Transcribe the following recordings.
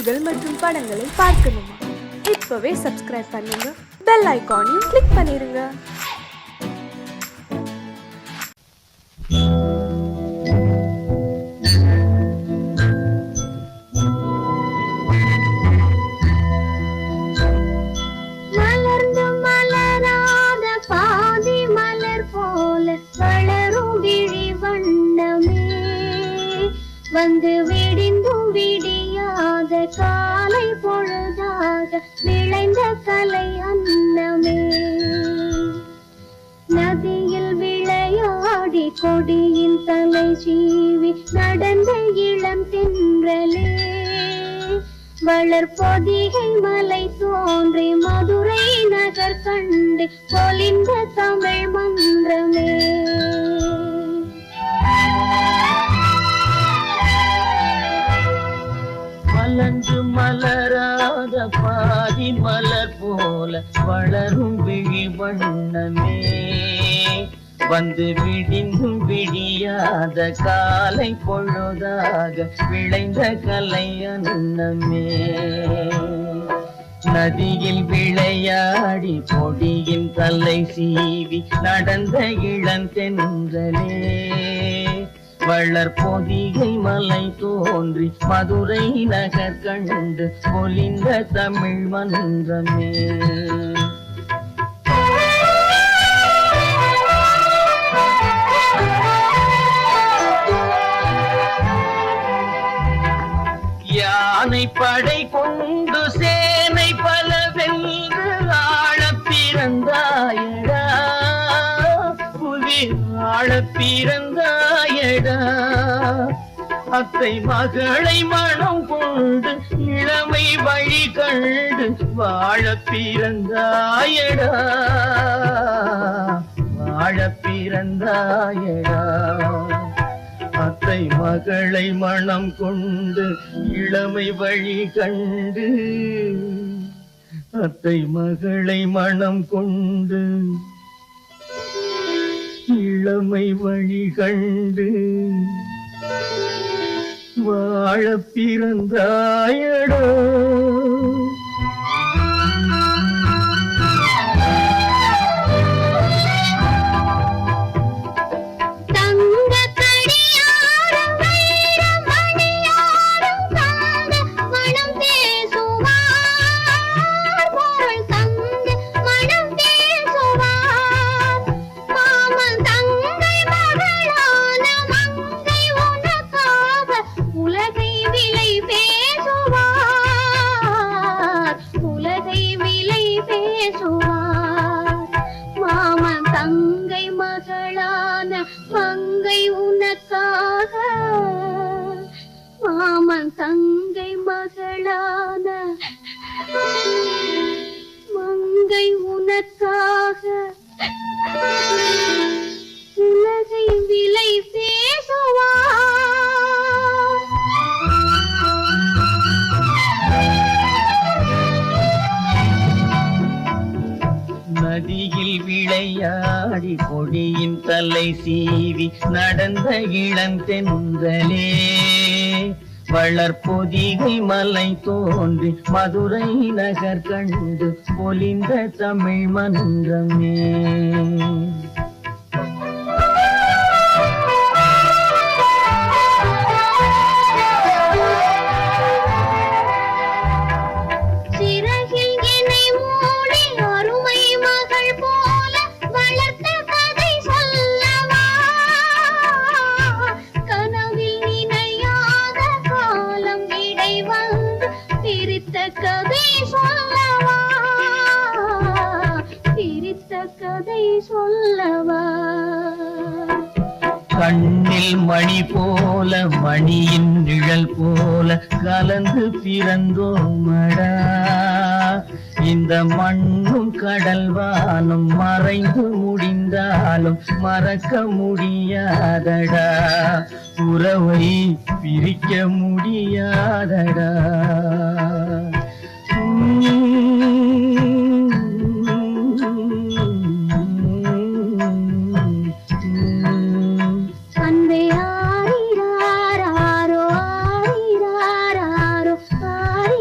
செய்திகள் மற்றும் படங்களை பார்க்கணுமா? இப்பவே சப்ஸ்கிரைப் பண்ணுங்க, பெல் ஐகானையும் கிளிக் பண்ணிருங்க. வந்து விடிந்தும் விடியாத காலை பொழுதாக விளைந்த கலை அன்னமே, நதியில் விளையாடி கொடியின் தலை சீவி நடந்த இளம் தென்றலே, வளர்பொதிகை மலை தோன்றி மதுரை நகர் கண்டு பொலிந்த தமிழ் மன்றமே. மலர்ந்து மலராத பாதி மலர் போல வளரும் விழி வண்ணமே, வந்து விடிந்தும் விடியாத காலை பொழுதாக விளைந்த கலை அன்னமே, நதியில் விளையாடி பொடியின் தலை சீவி நடந்த இளந்தென்றலே, வளர்பொதிகை மலை தோன்றி மதுரை நகர் கண்டு பொலிந்த தமிழ் மன்றமே. யானை படை கொண்டு சேனை பல வென்று ஆள பிறந்தாயடா, புவி ஆள பிறந்தாயடா, அத்தை மகளை மனம் கொண்டு இளமை வழி கண்டு வாழ பிறந்தாயடா, வாழ பிறந்தாயடா, அத்தை மகளை மனம் கொண்டு இளமை வழி கண்டு, அத்தை மகளை மனம் கொண்டு இளமை வழி கண்டு வாழ பிறந்தாயடா. மங்கை உனக்காக, மாமன் தங்கை மகளான மங்கை உனக்காக உலகை விலை பேசுவார். நதியில் விளையாடி கொடியின் தலை சீவி நடந்த இளந்தென்றலே, வளர்பொதிகை மலை தோன்றி மதுரை நகர் கண்டு பொலிந்த தமிழ் மன்றமே. கண்ணில் மணி போல மணியின் நிழல் போல கலந்து பிறந்தோமடா, இந்த மண்ணும் கடல் வானும் மறைந்து முடிந்தாலும் மறக்க முடியாதடா, உறவை பிரிக்க முடியாதடா. அன்பே ஆரிராரோ ஆரிராரோ ஆரி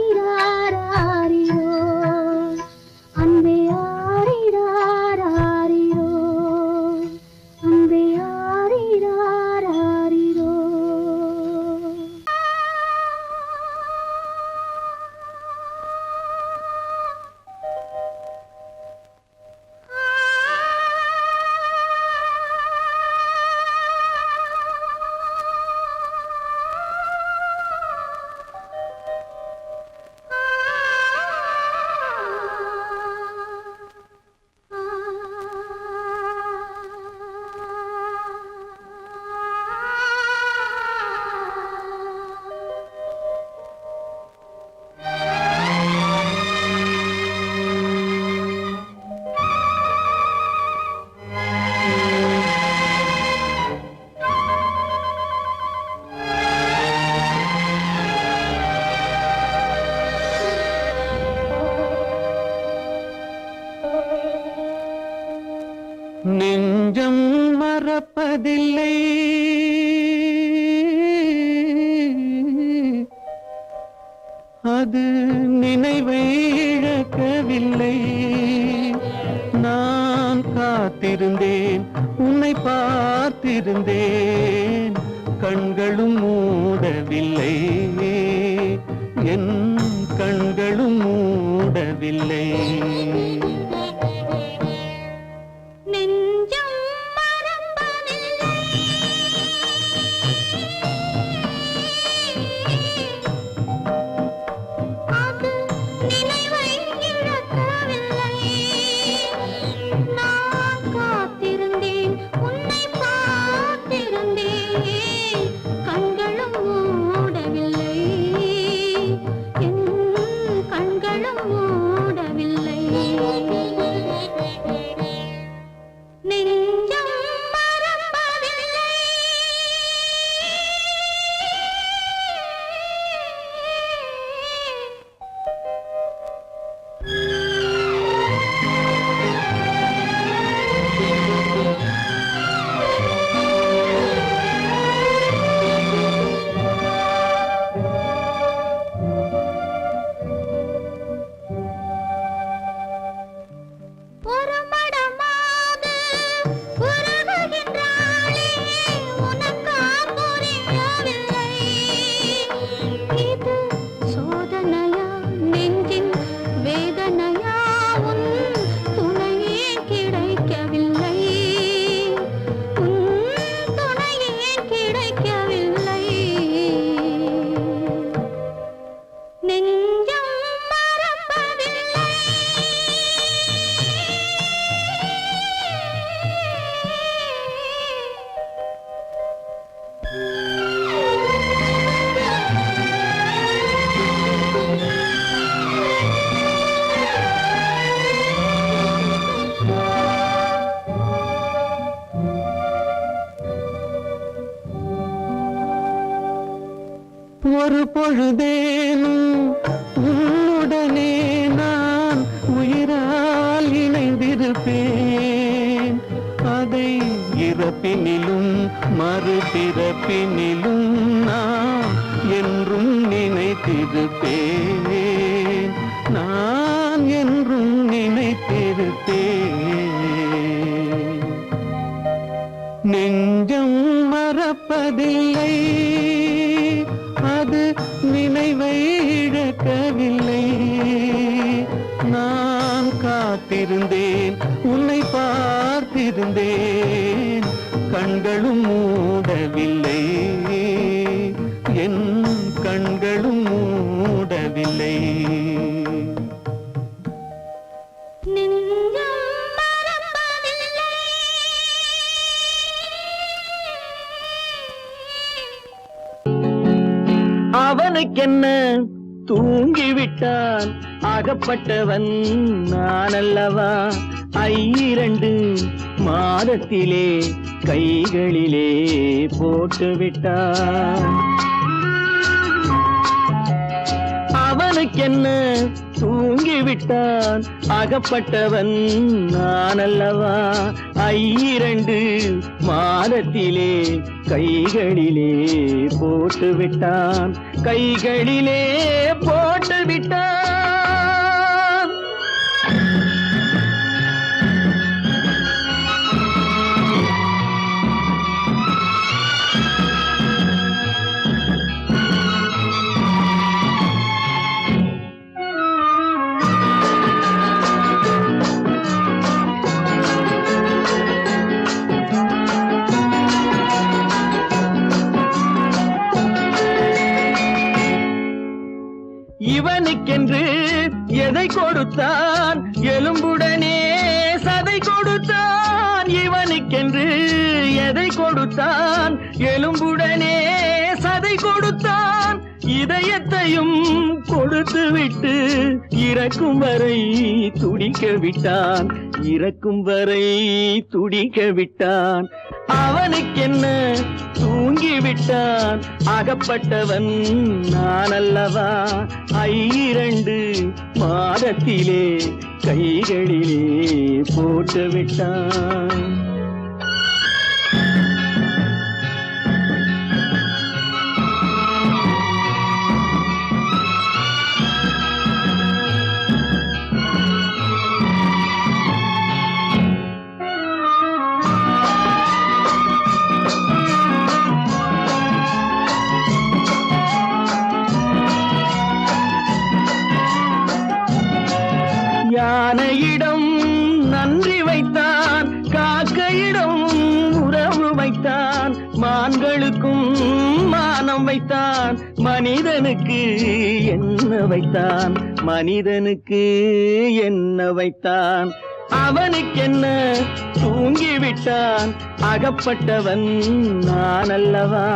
அது நினைவை இழக்கவில்லை. நான் காத்திருந்தேன், உன்னை பார்த்திருந்தேன், கண்களும் மூடவில்லை, என் கண்களும் மூடவில்லை. நெஞ்சம் மறப்பதில்லை, அது நினைவை இழக்கவில்லை. நான் காத்திருந்தேன், உன்னை பார்த்திருந்தேன், கண்களும் மூடவில்லை, என் கண்களும் மூடவில்லை. நெஞ்சம் மறப்பதில்லை. ஒரு மடமாக உருகுகின்றாளே, உனக்கா புரியவில்லை? இது சோதனையா, நெஞ்சின் வேதனையா, உன் துணையே கிடைக்கவில்லை, உன் துணையே கிடைக்கவில்லை. நெஞ்சம் மறப்பதில்லை. ஒரு பொழுதேனும் உன்னுடனே நான் உயிரால் இணைந்திருப்பேன். அதை இறப்பினிலும் மறுபிறப்பினிலும் நான் என்றும் நினைத்திருப்பேன், நான் என்றும் நினைத்திருப்பேன். நெஞ்சம் மறப்பதில்லை, அது நினைவை இழக்கவில்லை. நான் காத்திருந்தேன், உன்னை பார்த்திருந்தேன், கண்களும் மூடவில்லை, என் கண்களும் மூடவில்லை. நெஞ்சம் மறப்பதில்லை. அவனுக்கென்ன தூங்கிவிட்டான், அகப்பட்டவன் நான் அல்லவா? 2 மாதத்திலே கைகளிலே போட்டுவிட்டான். அவனுக்கென்ன தூங்கிவிட்டான், அகப்பட்டவன் நான் அல்லவா? 2 மாதத்திலே கைகளிலே போட்டுவிட்டான், கைகளிலே போட்டுவிட்டான். இவனுக்கென்று எதை கொடுத்தான், எலும்புடனே சதை கொடுத்தான். இவனுக்கென்று எதை கொடுத்தான், எலும்புடனே சதை கொடுத்தான். இதயத்தையும் கொடுத்து விட்டு இறக்கும் வரை துடிக்க விட்டான், இறக்கும் வரை துடிக்க விட்டான். அவனுக்கென்ன தூங்கிவிட்டான், அகப்பட்டவன் நான் அல்லவா? 2 மாதத்திலே கைகளிலே போட்டுவிட்டான். வைத்தான் மனிதனுக்கு என்ன வைத்தான், மனிதனுக்கு என்ன வைத்தான். அவனுக்கென்ன தூங்கிவிட்டான், அகப்பட்டவன் நான் அல்லவா.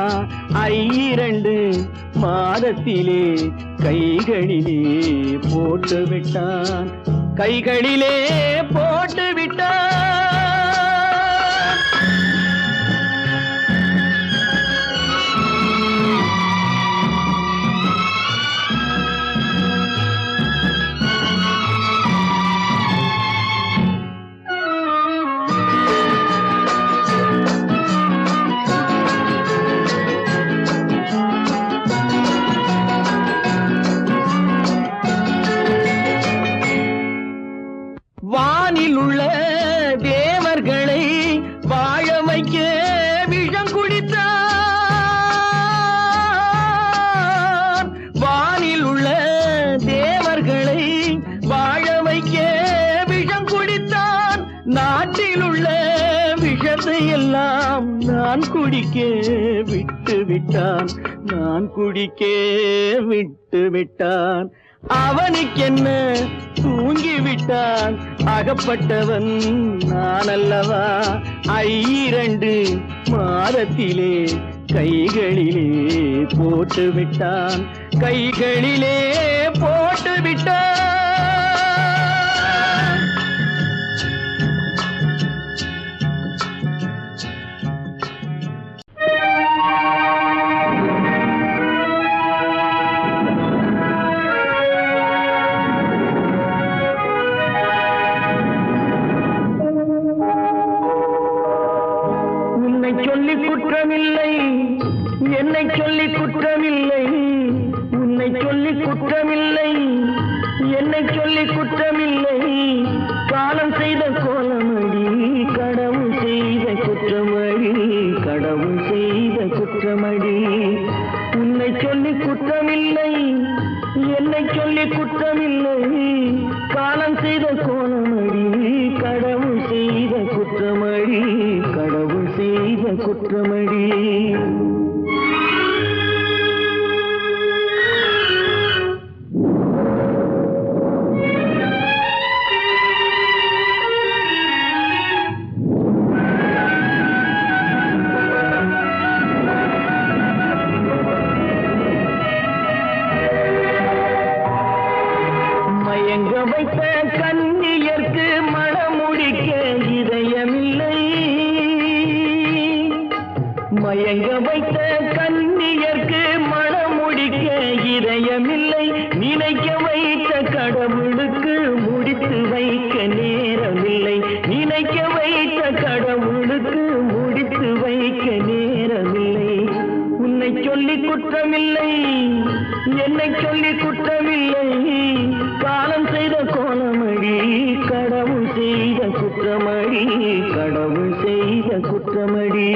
2 மாதத்திலே கைகளிலே போட்டு விட்டான், கைகளிலே போட்டு விட்டான். வானில் உள்ள தேவர்களை வாழ வைக்க விஷம் குடித்தான். வானில் உள்ள தேவர்களை வாழ வைக்க விஷம் குடித்தான். நாட்டில் உள்ள விஷத்தை எல்லாம் நான் குடிக்க விட்டு விட்டான், நான் குடிக்க விட்டு விட்டான். அவனுக்கென்ன தூங்கிவிட்டான், அகப்பட்டவன் நான் அல்லவா. 2 மாதத்திலே கைகளிலே போட்டு விட்டான், கைகளிலே போட்டு விட்டான். சொல்லி குற்றமில்லை, என்னை சொல்லி குற்றமில்லை, உன்னை சொல்லி குற்றமில்லை, என்னை சொல்லி குற்றமில்லை. காலம் செய்த கோலமடி, கடவுள் செய்த குற்றமடி, கடவுள் செய்த குற்றமடி. உன்னை சொல்லி குற்றமில்லை, என்னை சொல்லி குற்றமில்லை. காலம் செய்த கோலமடி, கடவுள் செய்த குற்றமடி, கடவுள் செய்த குற்றமடி. மயங்க வைத்த கன்னியர்க்கு மணமுடிக்க இதயமில்லை, மயங்க வைத்த கன்னியர்க்கு மணமுடிக்க இதயமில்லை. நினைக்க வைத்த கடவுளுக்கு முடித்து வைக்க நேரமில்லை, நினைக்க வைத்த கடவுளுக்கு முடித்து வைக்க நேரமில்லை. உன்னை சொல்லி குற்றமில்லை, என்னை சொல்லி குற்றமில்லை. காலம் செய்த கோலமடி, கடவுள் செய்த குற்றமடி, கடவுள் செய்த குற்றமடி.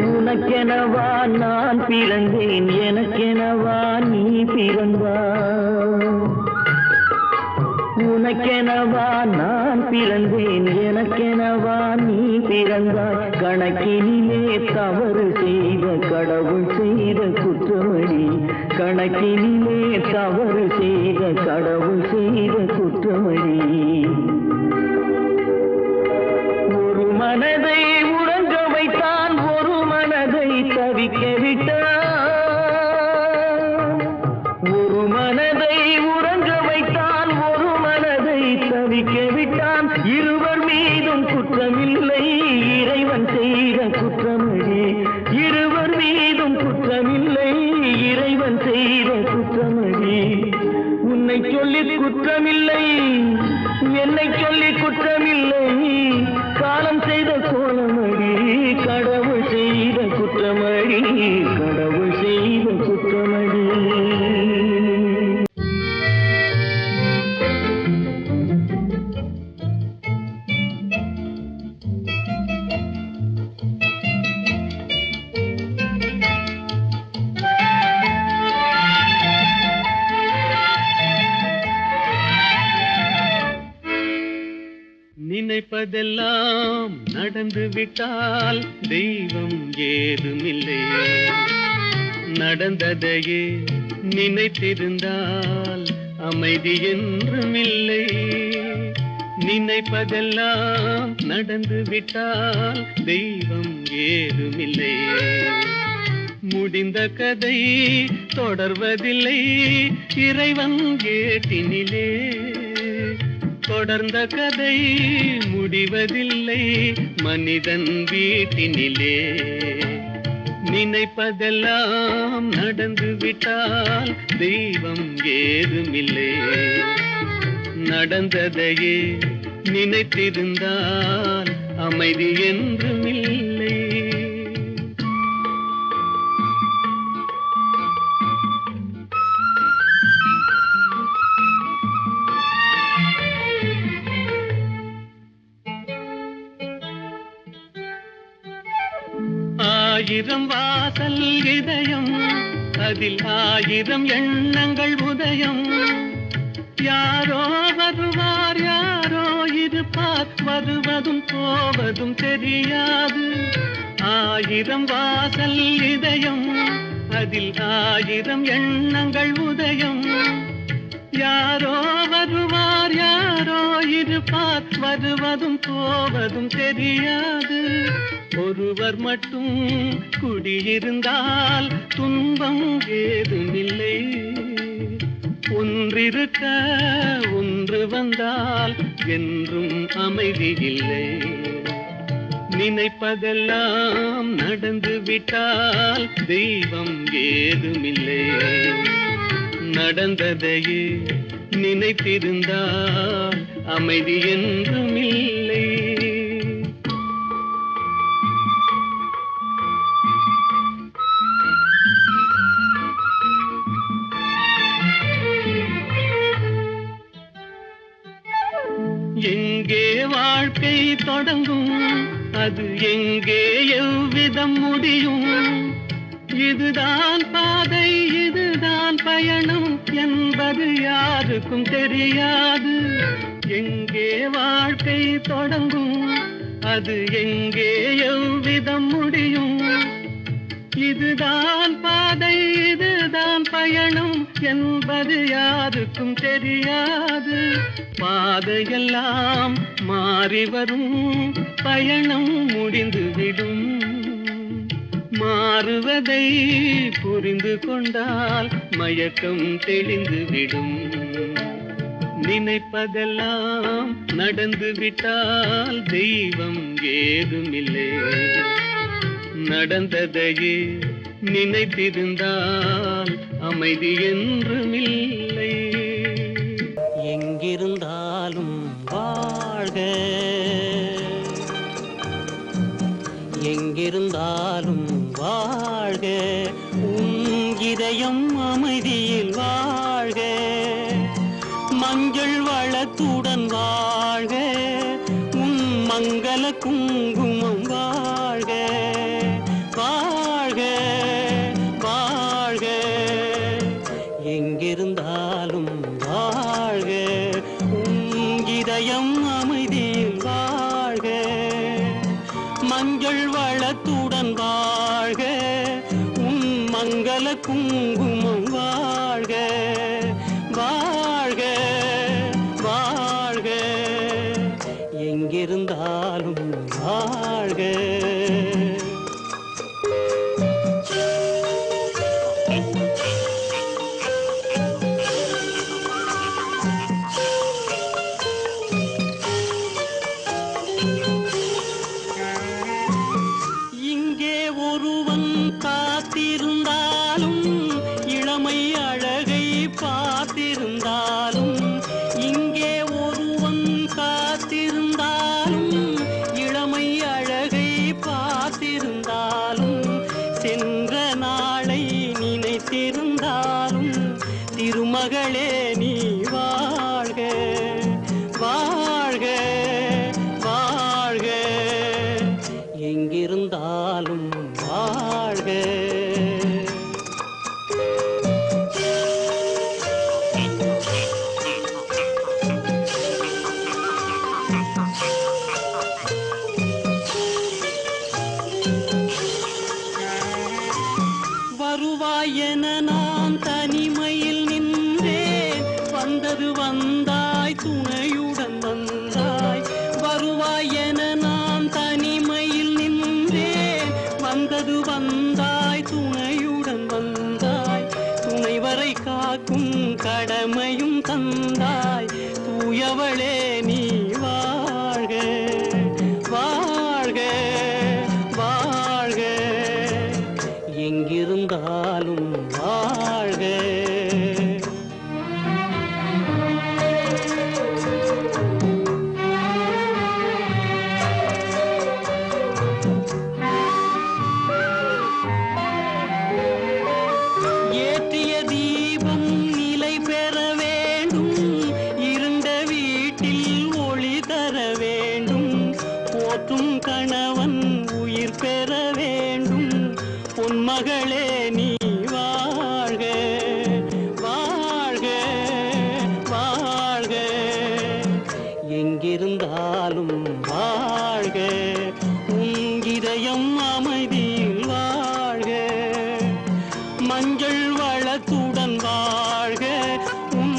உனக்கெனவா நான் பிறந்தேன், எனக்கெனவா நீ பிறந்தாய். உனக்கெனவா நான் பிறந்தேன், எனக்கெனவா நீ பிறந்தாய். கணக்கினிலே தவறு செய்த கடவுள் செய்த குற்றமடி, கணக்கினிலே தவறு செய்த கடவுள் செய்த குற்றமடி. ஒரு மனதை உறங்க வைத்தான், ஒரு மனதை தவிக்க விட்டான். ஒரு மனதை உறங்க வைத்தான், ஒரு மனதை தவிக்க விட்டான். இருவர் மீதும் குற்றமில்லை, இறைவன் செய்த குற்றமடி. இருவர் மீதும் குற்றமில்லை, இறைவன் செய்த குற்றமடி. உன்னை சொல்லி குற்றமில்லை, என்னை சொல்லி குற்றமில்லை. காலம் செய்த கோலமடி, கடவுள் செய்த குற்றமடி, கடவுள் செய்த குற்றமடி. நினைப்பதெல்லாம் நடந்து விட்டால் தெய்வம் ஏதுமில்லை. நடந்ததையே நினைத்திருந்தால் அமைதி என்றுமில்லை. நினைப்பதெல்லாம் நடந்து விட்டால் தெய்வம் ஏதுமில்லை. முடிந்த கதை தொடர்வதில்லை இறைவன் ஏட்டினிலே. தொடர்ந்த கதை முடிவதில்லை மனிதன் வீட்டினிலே. நினைப்பதெல்லாம் நடந்து விட்டால் தெய்வம் ஏதுமில்லை. நடந்ததையே நினைத்திருந்தால் அமைதி என்றுமில்லை. ஆயிரம் வாசல் இதயம், அதில் ஆயிரம் எண்ணங்கள் உதயம். யாரோ வருவார் யாரோ இருப்பார், வருவதும் போவதும் தெரியாது. ஆயிரம் வாசல் இதயம், அதில் ஆயிரம் எண்ணங்கள் உதயம். யாரோ வருவார் யாரோ இருப்பார், வருவதும் போவதும் தெரியாது. ஒருவர் மட்டும் குடியிருந்தால் துன்பம் ஏதுமில்லை. ஒன்றிருக்க ஒன்று வந்தால் என்றும் அமைதி இல்லை. நினைப்பதெல்லாம் நடந்து விட்டால் தெய்வம் ஏதுமில்லை. நடந்ததையே நினைத்திருந்தால் அமைதி என்றுமில்லை. எங்கே வாழ்க்கை தொடங்கும், அது எங்கே எவ்விதம் முடியும்? இதுதான் பாதை இதுதான் பயணம் என்பது யாருக்கும் தெரியாது. எங்கே வாழ்க்கை தொடங்கும், அது எங்கே எவ்விதம் முடியும்? இதுதான் பாதை இதுதான் பயணம் என்பது யாருக்கும் தெரியாது. பாதையெல்லாம் மாறி வரும், பயணம் முடிந்துவிடும். மாறுவதை புரிந்து கொண்டால் மயக்கம் தெளிந்துவிடும். நினைப்பதெல்லாம் நடந்து விட்டால் தெய்வம் ஏதுமில்லை. நடந்ததையே நினைத்திருந்தால் அமைதி என்றுமில்லை. எங்கிருந்தாலும் வாழ்க, எங்கிருந்தாலும் வாழ்க, உன் இதயம் அமைதியில் வாழ்க. மஞ்சள் வளத்துடன் வாழ்க, உன் மங்கள குங்குமம் வாழ்க. வாழ்க வாழ்க, எங்கிருந்தாலும் வாழ்க, உன் இதயம் அமைதியில் வாழ்க. மஞ்சள் வளத்துடன் வாழ்க, உன் மங்கள குங்குமம் வாழ்க. வாழ்க வாழ்க, எங்கிருந்தாலும் வாழ்க. இங்கே ஒருவன் காத்திருந்தாலும் இளமை அழகை பார்த்திருந்தாலும், இங்கே ஒருவன் காத்திருந்தாலும் இளமை அழகை அவளே நீ வாழ்க வாழ்க வாழ்க எங்கிருந்தாலும் வாழ்க ஏற்றிய தீபம் நிலை பெற வேண்டும் இருண்ட வீட்டில் ஒளி தர வேண்டும் போற்றும் கணவன் உயிர் பெற வேண்டும் பொன்மகளே நீ வாழ்க வாழ்க வாழ்க எங்கிருந்தாலும் வாழ்க உன் இதயம் அமைதியில் வாழ்க மஞ்சள் வளத்துடன் வாழ்க உன்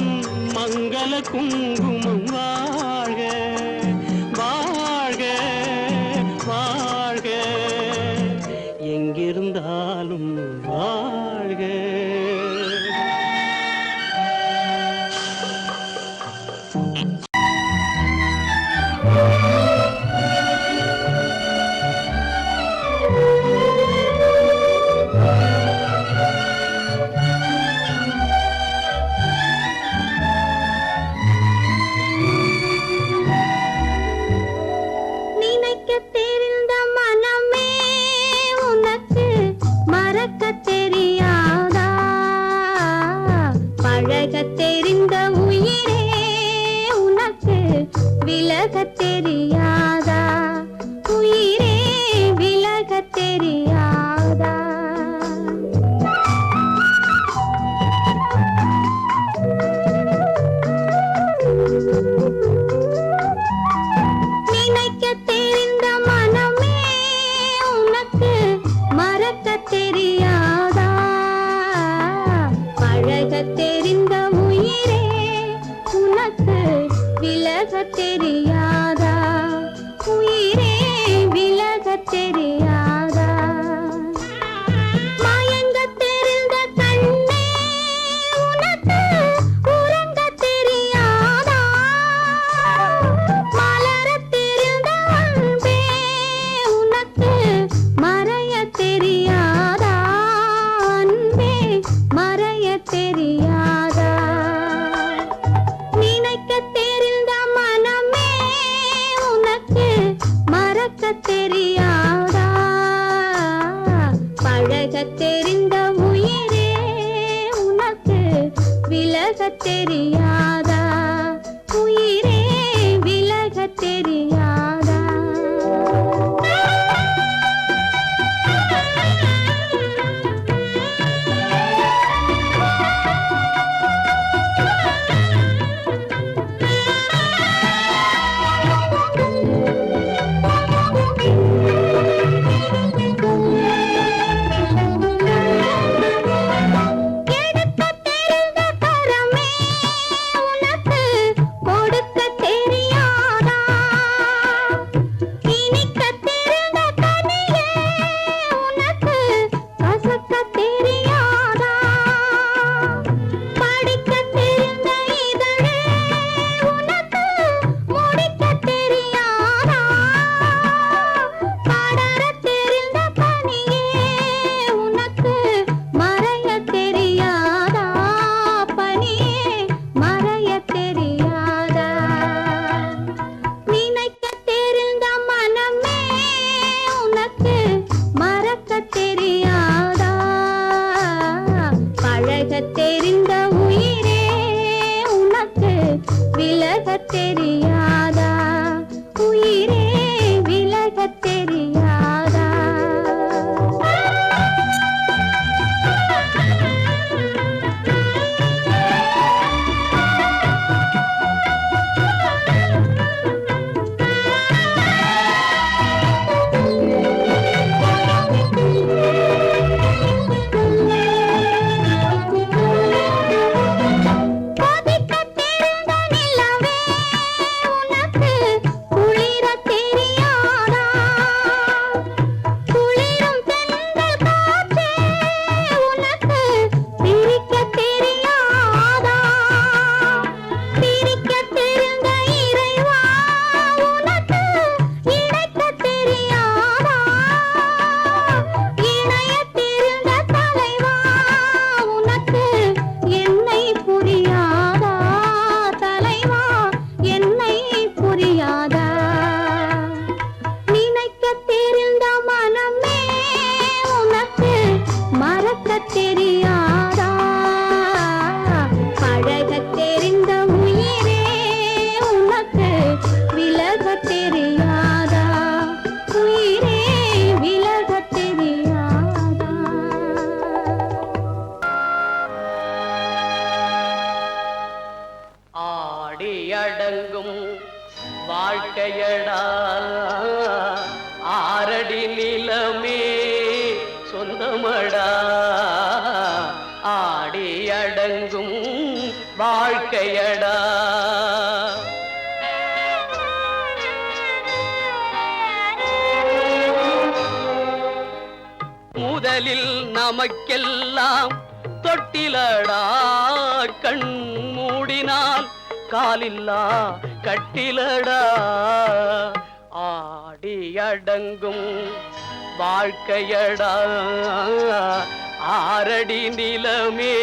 மங்கள குங்குமம் வாழ்க வாழ்க வாழ்க எங்கிருந்தாலும் வாழ்க நினைக்க தெரிந்த மனமே உனக்கு மறக்க தெரியாதா பழக தெரிந்த உயிரே உனக்கு விலக தெரியாதா உயிரே விலக தெரியாதா நினைக்க தெரிந்த மனமே உனக்கு மறக்க தெரியாதா பழக தெரிந்த உயிரே உனக்கு விலக தெரியாதா உயிரே விலக தெரியாதா மயங்க தெரிந்த கண்ணே உனக்கு உறங்க தெரியாதா மலர தெரிந்த அன்பே உனக்கு மறைய தெரியாதா அன்பே மறைய தெரியாதா நினைக்க தெரிந்த மனமே உனக்கு மறக்க தெரியாதா பழக தெரிந்த உயிரே உனக்கு விலக தெரியாதா உயிரே விலக தெரியாதா எடுக்க தெரிந்த கரமே விலகத் தெரியாதா உயிரே விலகத் தெரியாதா ஆடியடங்கும் வாழ்க்கையடா ஆரடி நிலமே சொந்தமடா ஆடியடங்கும் வாழ்க்கையடா முதலில் நமக்கெல்லாம் தொட்டிலடா கண் மூடினால் காலில்லா கட்டிலடா ஆடியடங்கும் வாழ்க்கையடா ஆரடி நிலமே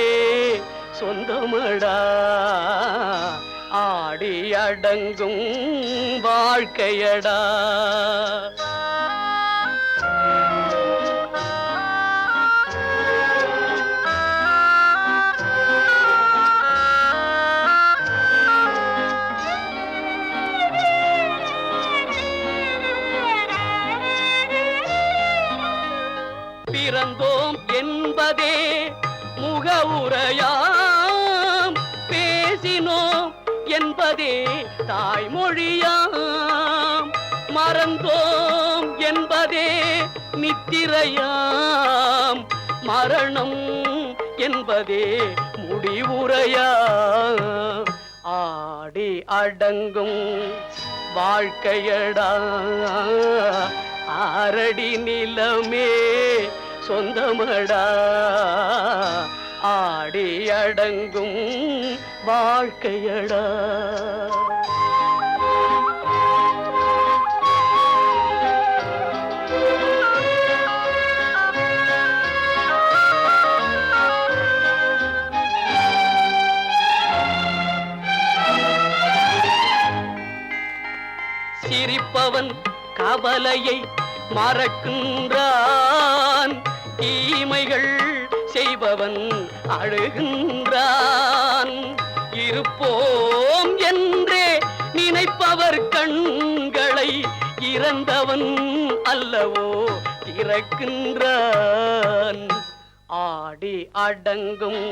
சொந்தமடா ஆடியடங்கும் வாழ்க்கையடா பிறந்தோம் என்பதே முகவுரையாம் பேசினோம் என்பதே தாய்மொழியாம் மறந்தோம் என்பதே நித்திரையாம் மரணம் என்பதே முடிவுரையாம் ஆடி அடங்கும் வாழ்க்கையடா ஆரடி நிலமே சொந்தமடா ஆடி அடங்கும் வாழ்க்கையடா சிரிப்பவன் கவலையை மறக்கின்றான் தீமைகள் செய்பவன் அழுகின்றான் இருப்போம் என்றே நினைப்பவர் கண்களை இறந்தவன் அல்லவோ திறக்கின்றான் ஆடி அடங்கும்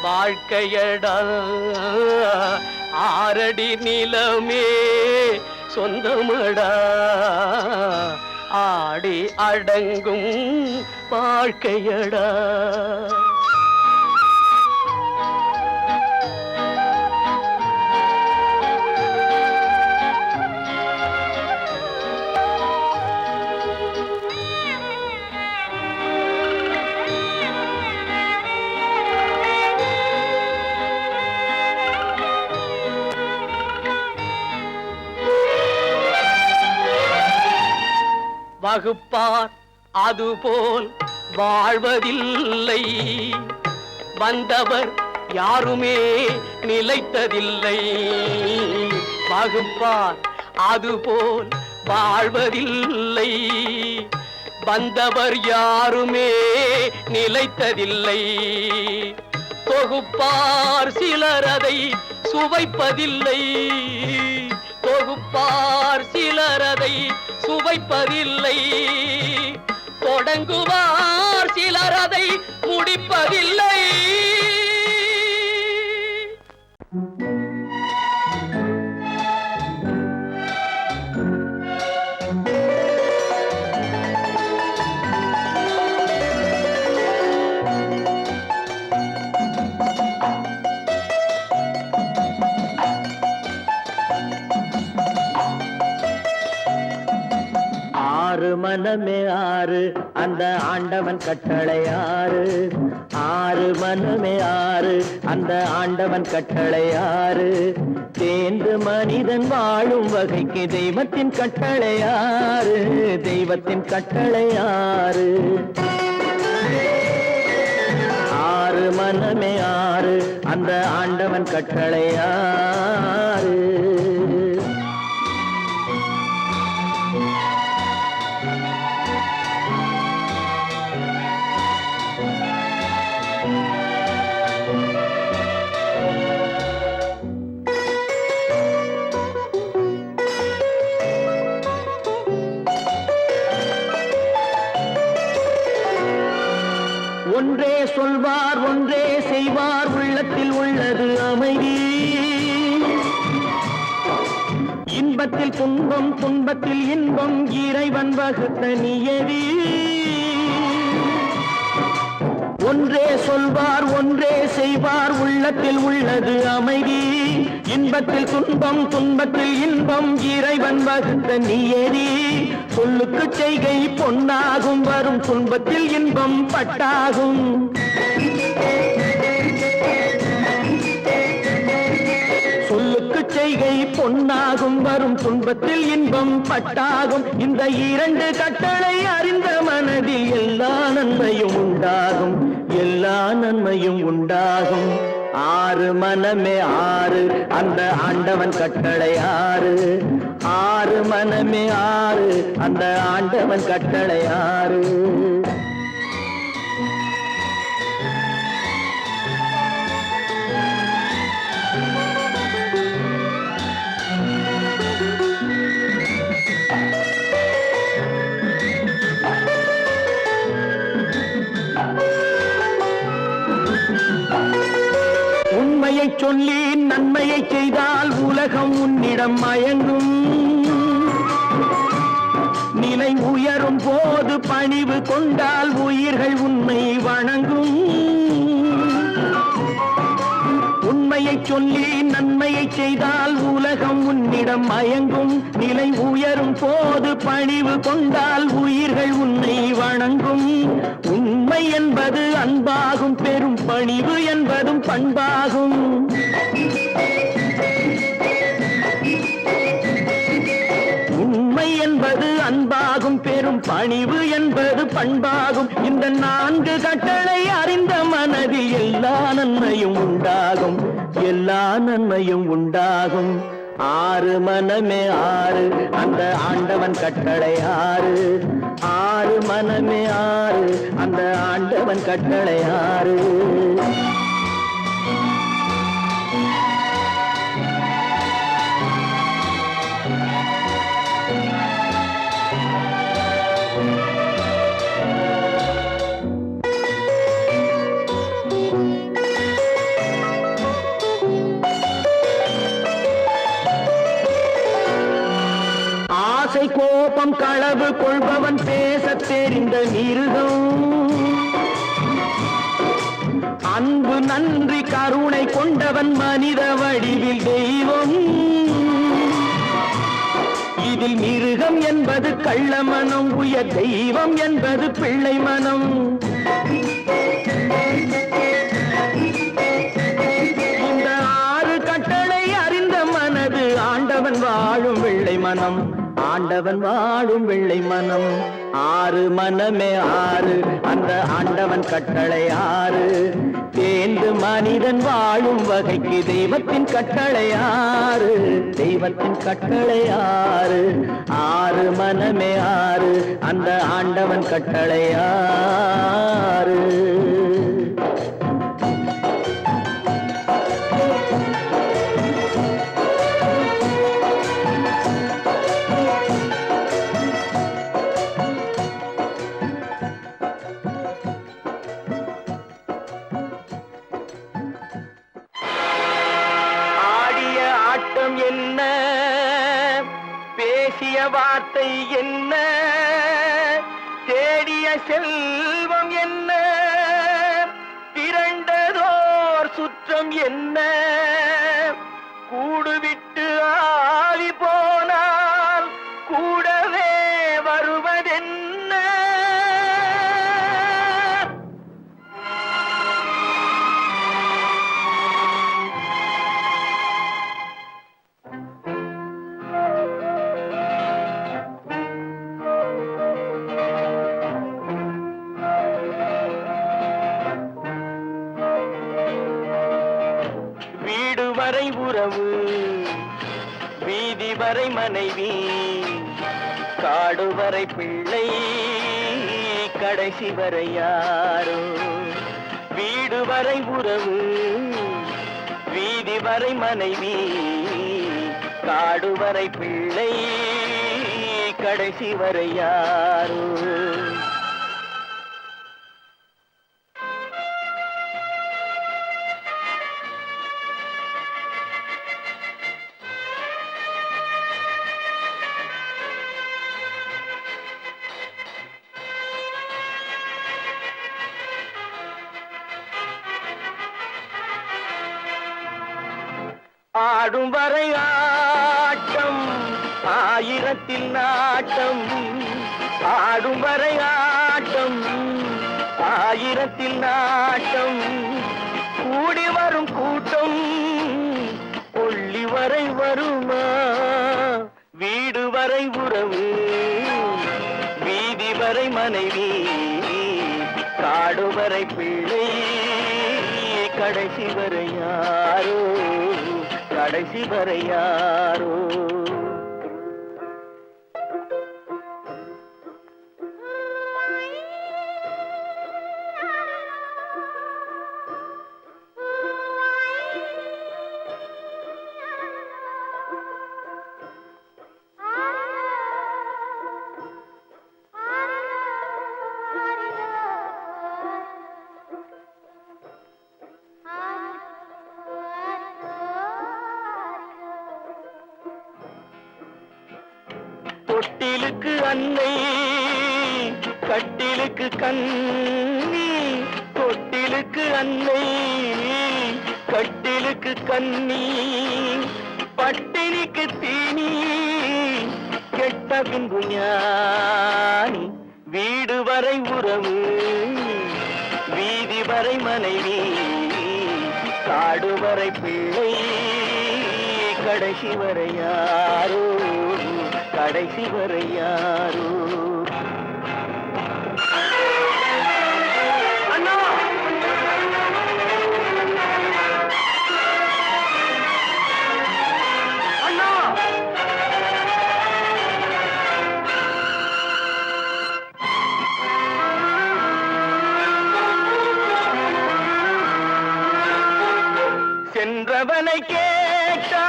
வாழ்க்கையடா ஆரடி நிலமே சொந்தமடா ஆடி அடங்கும் வாழ்க்கையடா வகுப்பார் அதுபோல் வாழ்வதில்லை வந்தவர் யாருமே நிலைத்ததில்லை வகுப்பார் அதுபோல் வாழ்வதில்லை வந்தவர் யாருமே நிலைத்ததில்லை தொகுப்பார் சிலர் அதை சுவைப்பதில்லை தொகுப்பார் சிலர் அதை சுவைப்பதில்லை தொடங்குவார் சிலர் அதை முடிப்பதில்லை ஆறு மனமே ஆறு அந்த ஆண்டவன் கட்டளை ஆறு ஆறு மனமே ஆறு அந்த ஆண்டவன் கட்டளை ஆறு தேர்ந்து மனிதன் வாழும் வகைக்கு தெய்வத்தின் கட்டளை ஆறு தெய்வத்தின் கட்டளை ஆறு ஆறு மனமே ஆறு அந்த ஆண்டவன் கட்டளை ஆறு சொல்வார் ஒன்றே செய்வார் உள்ளத்தில் உள்ளது அமைதி இன்பத்தில் துன்பம் துன்பத்தில் இன்பம் இறைவன் வகுத்த நியதி ஒன்றே சொல்வார் ஒன்றே செய்வார் உள்ளத்தில் உள்ளது அமைதி இன்பத்தில் துன்பம் துன்பத்தில் இன்பம் இறைவன் வகுத்த நியதி சொல்லுக்கு செய்கை பொன்னாகும் வரும் துன்பத்தில் இன்பம் பட்டாகும் சொல்லுக்கு செய்கை பொன்னாகும் வரும் துன்பத்தில் இன்பம் பட்டாகும் இந்த இரண்டு கட்டளை அறிந்த மனதில் எல்லா நன்மையும் உண்டாகும் எல்லா நன்மையும் உண்டாகும் ஆறு மனமே ஆறு அந்த ஆண்டவன் கட்டளை ஆறு ஆறு மனமே ஆறு அந்த ஆண்டவன் கட்டளை ஆறு உண்மையை சொல்லி நன்மையை செய்தால் உலகம் உன்னிடம் மயங்கும் நிலை உயரும் போது பணிவு கொண்டால் உயிர்கள் உன்னை வணங்கும் உண்மையை சொல்லி நன்மையை செய்தால் உலகம் உன்னிடம் மயங்கும் நிலை உயரும் போது பணிவு கொண்டால் உயிர்கள் உன்னை வணங்கும் உண்மை என்பது அன்பாகும் பெரும் பணிவு என்பதும் பண்பாகும் உண்மை என்பது அன்பாகும் பெரும் பணிவு என்பது பண்பாகும் இந்த நான்கு கட்டளை அறிந்த மனதில் எல்லா நன்மையும் உண்டாகும் எல்லா நன்மையும் உண்டாகும் ஆறு மனமே ஆறு அந்த ஆண்டவன் கட்டளை ஆறு ஆறு மனமே ஆறு அந்த ஆண்டவன் கட்டளை ஆறு கோபம் களவு கொள்பவன் பேசத் தெரிந்த மிருகம் அன்பு நன்றி கருணை கொண்டவன் மனித வடிவில் தெய்வம் இதில் மிருகம் என்பது கள்ள மனம் உயர் தெய்வம் என்பது பிள்ளை மனம் இந்த ஆறு கட்டளை அறிந்த மனது ஆண்டவன் வாழும் வெள்ளை மனம் ஆண்டவன் வாழும் வெள்ளை மனம் ஆறு மனமே ஆறு அந்த ஆண்டவன் கட்டளை ஆறு தேர்ந்து மனிதன் வாழும் வகைக்கு தெய்வத்தின் கட்டளை ஆறு தெய்வத்தின் கட்டளை ஆறு ஆறு மனமே ஆறு அந்த ஆண்டவன் கட்டளை ஆறு என்ன பேசிய வார்த்தை என்ன தேடிய செல்வம் என்ன திரண்டதோர் சுற்றம் என்ன கூடுவிட்டு ஆவி போனால் கூடவே வருவதென்ன வரை உறவு வீதி வரை மனைவி காடு வரை பிள்ளை கடைசி வரை யாரோ வீடு வரை உறவு வீதி வரை மனைவி காடு வரை பிள்ளை கடைசி வரை யாரோ ஆடும் வரை ஆட்டம் ஆயிரத்தில் நாட்டம் ஆடும் வரை ஆட்டம் ஆயிரத்தில் நாட்டம் கூடி வரும் கூட்டம் கொள்ளி வரை வருமா வீடு வரை உறவு வீதி வரை மனைவி காடு வரை பிள்ளை கடைசி வரை யாரோ கடைசி வரை யாரோ தொட்டிலுக்கு அன்னை கட்டிலுக்கு கண்ணி தொட்டிலுக்கு அன்னை கட்டிலுக்கு கண்ணி பட்டினிக்கு தீனி கெட்ட பின்பு ஞானி வீடு வரை உறவு வீதி வரை மனைவி காடு வரை பிள்ளை கடைசி வரை யாரோ கடைசி வரை யாரோ அண்ணா அண்ணா சென்றவனை கேட்டால்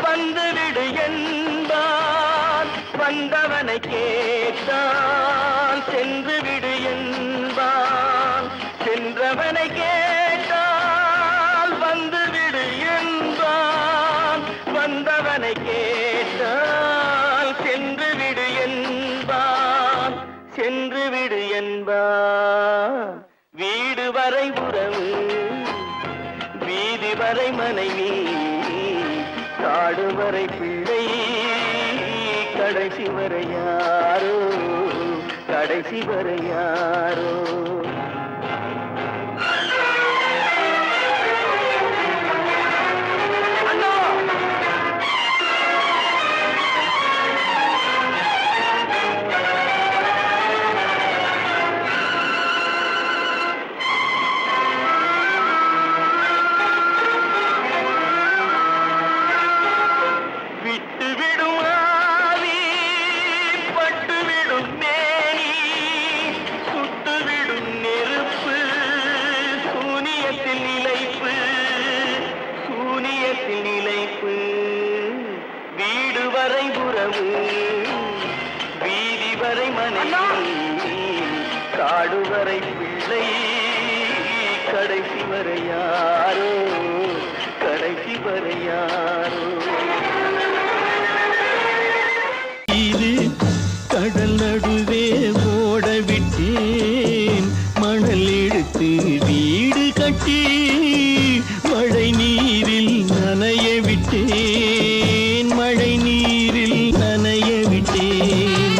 வந்துவிடு என்பான் வந்தவனை கேட்டால் சென்று விடு என்பான் சென்றவனை கேட்டால் வந்துவிடு என்பான் வந்தவனை கேட்டால் சென்று விடு என்பான் சென்று விடு என்பான் வீடு வரை உறவு வீதி வரை மனைவி காடு வரை பிள்ளை கடைசி வரை யாரோ கடைசி வரை யாரோ வீதி வரை மனைவி காடு வரை பிள்ளை கடைசி வரை யாரோ கடைசி வரை யாரோ இது கடல் நடுவே ஓட விட்டேன் மணல் எடுத்து வீடு கட்டி மழை நீரில் நனைய விட்டேன் மழை நீரில் நனைய விட்டேன்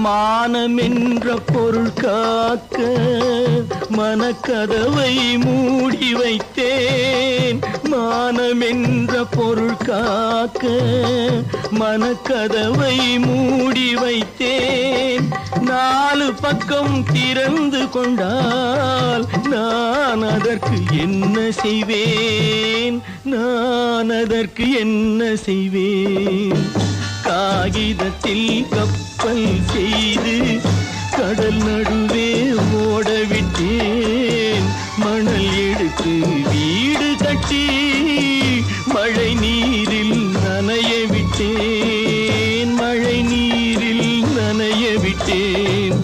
மானம் என்ற பொருள் காக்க மனக்கதவை மூடி வைத்தேன் மானம் என்ற பொருள் காக்க மனக்கதவை மூடி வைத்தேன் நாலு பக்கம் திறந்து கொண்டால் நான் அதற்கு என்ன செய்வேன் நான் அதற்கு என்ன செய்வேன் காகிதத்தில் கப்பல் செய்து கடல் நடுவே ஓட விட்டேன் மணல் எடுத்து வீடு கட்டி மழை நீரில் நனைய விட்டேன் மழை நீரில் நனைய விட்டேன்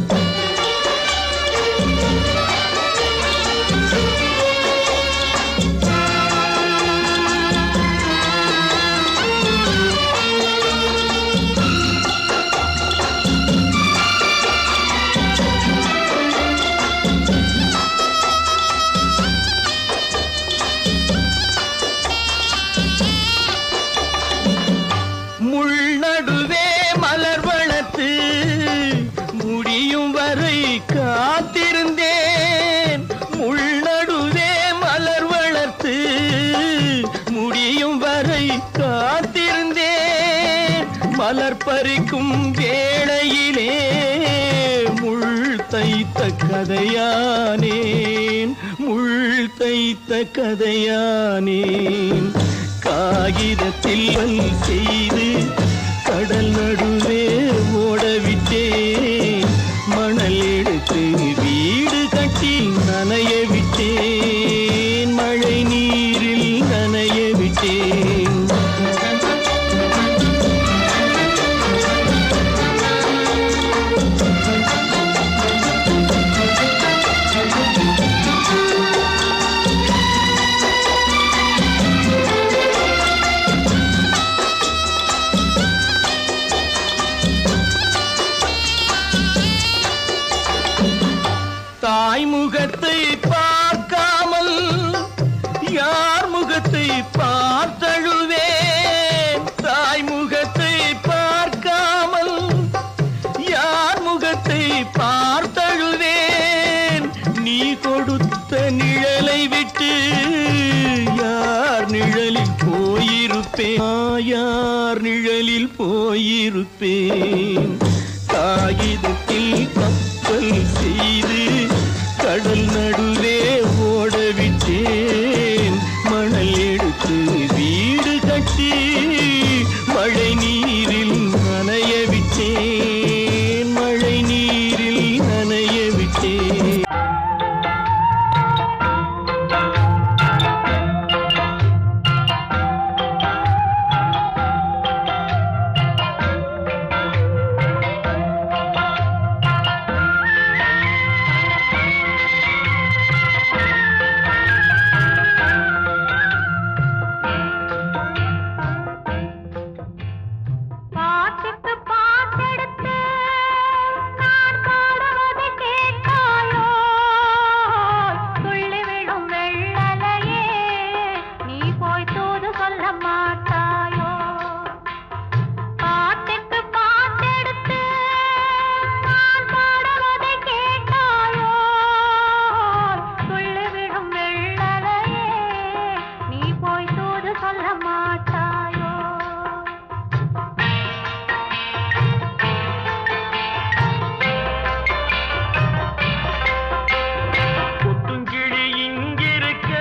மலர் பறிக்கும் வேளையிலே முள் தைத்த கதையானேன், முள் தைத்த கதையானேன். காகிதத்தில் செய்து கடல் நடுவே ஓடவிட்டேன், மணல் எடுத்து வீடு கட்டி நனைய விட்டேன், மழை நீரில் நனைய விட்டேன். தாய் முகத்தை பார்க்காமல் யார் முகத்தை பார்த்தழுவேன், தாய் முகத்தை பார்க்காமல் யார் முகத்தை பார்த்தழுவேன். நீ கொடுத்த நிழலை விட்டு யார் நிழலில் போயிருப்பேன், யார் நிழலில் போயிருப்பேன். காகிதத்தில் கப்பல் செய்து கடல் நடுவே ஓடவிட்டேன், மணல் எடுத்து வீடு கட்டி மழை நீரில் நனைய விட்டேன், மழை நீரில் நனைய விட்டேன். பாட்டுக்கு பாட்டெடுத்து நான் பாடுவதை கேட்காயோ, துள்ளி விழும் வெள்ளலையே நீ போய் தூது சொல்ல மாட்டாயோ. பாட்டுக்கு பாட்டெடுத்து நான் பாடுவதை கேட்காயோ, துள்ளி விழும் வெள்ளலையே நீ போய் தூது சொல்ல மாட்டாயோ. கொத்துங்கிளி இங்கிருக்க,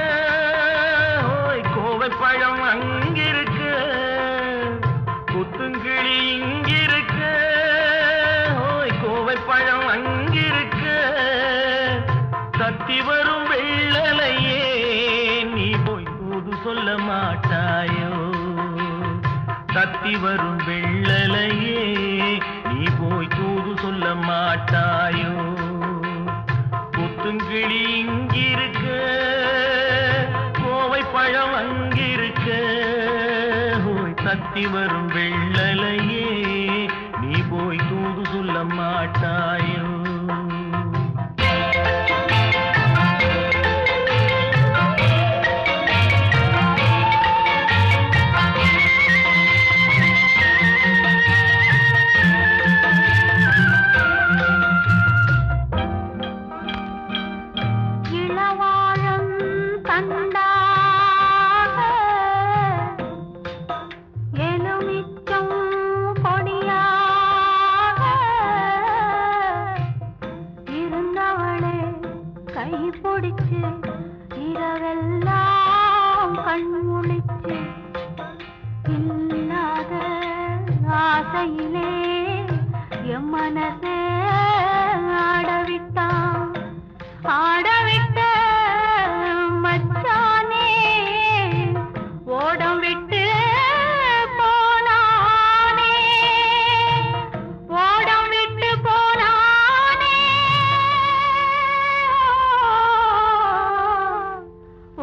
ஓய் கோவை பழம் அங்கிருக்க, கொத்துங்கிளி இங்கிருக்க, ஓய் கோவை பழம் அங்கிருக்க. தத்தி வரும் வெள்ளலையே நீ போய் தூது சொல்ல மாட்டாயோ, தத்தி வரும் வெள்ளலையே நீ போய் தூது சொல்ல மாட்டாயோ. கொத்துங்கிளி இங்கிருக்க, கோவை பழம் அங்கிருக்க, ஓய் தத்தி வரும் வெள்ளலையே நீ போய் தூது சொல்ல மாட்டாயோ. இளவாழம் தண்டாக எலுமிச்சம் கொடியாக இருந்தவளே கை பிடிச்சு இரவெல்லாம் கண் முழிச்சு இல்லாத ஆசையிலே என் மனசே ஆடவிட்டான், ஆடவிட்ட மச்சானே ஓடம் விட்டு போனானே, ஓடம் விட்டு போனானே,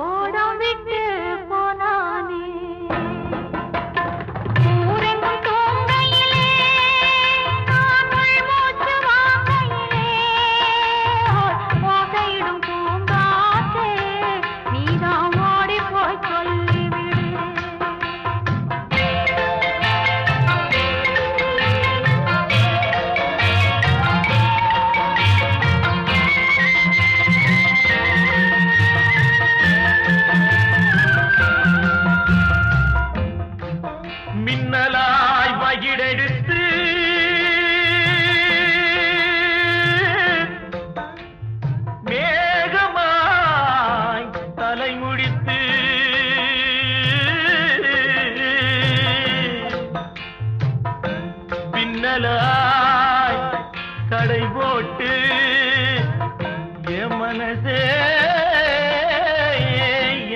ஓடம் விட்டு போனானே. ஊரெங்கும் தூங்கையிலே நான் உள்மூச்சு வாங்க